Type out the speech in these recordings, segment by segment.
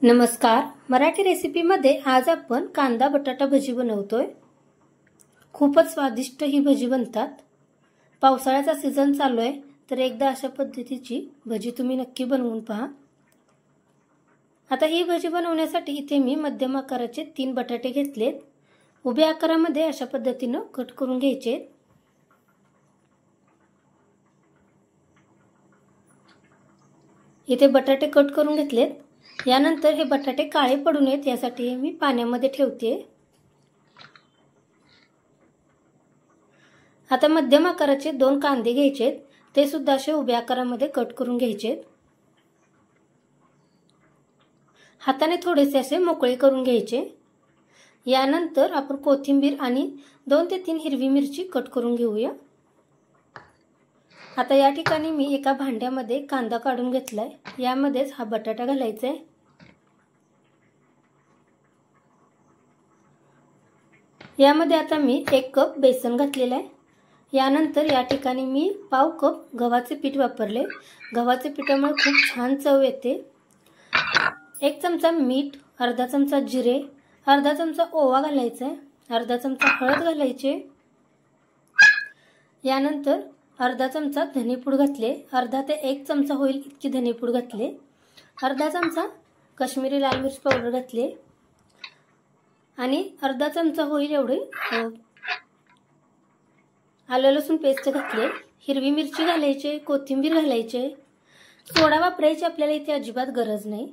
नमस्कार, मराठी रेसिपीमध्ये आज आपण कांदा बटाटा भजी बनवतोय। खूपच स्वादिष्ट ही भजी बनतात। पावसाळ्याचा सीझन चालू आहे, तर एकदा अशा पद्धतीची भजी तुम्ही नक्की बनवून पहा। आता ही भजी बनवण्यासाठी इथे मी मध्यम आकाराचे 3 बटाटे घेतलेत। उभ्या आकारामध्ये अशा पद्धतीने कट करून घ्यायचे। इथे बटाटे कट करून घेतलेत। यानंतर हे बटाटे काळे पडू नयेत यासाठी मी पाण्यामध्ये ठेवते। आता मध्यम आकाराचे 2 कांदे घ्यायचे, ते सुद्धा असे उभ्या आकारामध्ये कट करून घ्यायचे। हाताने थोडेसे असे मोकळे करून घ्यायचे। यानंतर आपण कोथिंबीर आणि 2 ते 3 हिरवी मिरची कट करून घेऊया। आता या ठिकाणी मी एका भांड्यामध्ये कांदा काढून घेतलाय, यामध्येच हा बटाटा घालायचा आहे। यामध्ये आता मी 1 कप बेसन घातलेला आहे। यानंतर या ठिकाणी मी पाव कप गव्हाचे पीठ वापरले। गव्हाचे पीठामुळे खूप छान चव येते। 1 चमचा मीठ, अर्धा चमचा जिरे, अर्धा चमचा ओवा घालायचा आहे, अर्धा चमचा हळद घालायचे। यानंतर अर्धा चमचा धनेपूड घातले, अर्धा ते 1 चमचा होईल इतकी धनेपूड घातले, अर्धा चमचा काश्मीरी लाल मिर्च पावडर घातले आणि अर्धा चमचा होईल एवढे आलं लसूण पेस्ट घातले। हिरवी मिरची घालायचे, कोथिंबीर घालायचे। सोडा वापरायची आपल्याला इथे अजिबात गरज नाही।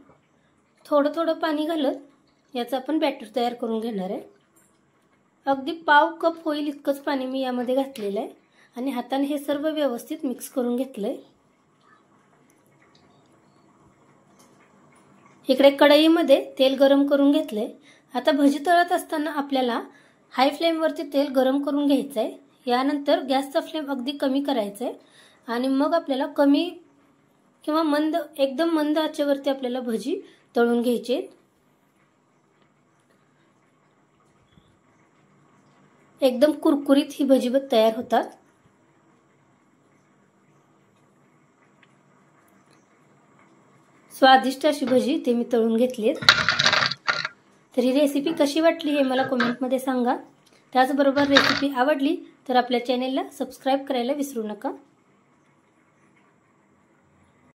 थोडं थोडं पाणी घालत याचा आपण बॅटर तयार करून घेणार आहे। अगदी पाव कप होईल इतकंच पाणी मी यामध्ये घातलेलं आहे आणि हाताने हे सर्व व्यवस्थित मिक्स करून घेतलंय। इकडे कढईमध्ये तेल गरम करून घेतले। आता भजी तळत असताना आपल्याला हाय फ्लेम वरती तेल गरम करून घ्यायचं आहे। यानंतर गॅसचा फ्लेम अगदी कमी करायचा आहे आणि मग आपल्याला कमी किंवा मंद एकदम मंद आचेवरती आपल्याला भजी तळून घ्यायची। एकदम कुरकुरीत ही भजी तयार होतात। स्वादिष्ट अशी भजी ते मी तळून घेतलीत। तर ही रेसिपी कशी वाटली हे मला कमेंटमध्ये सांगा। त्याचबरोबर रेसिपी आवडली तर आपल्या चॅनेलला सबस्क्राइब करायला विसरू नका।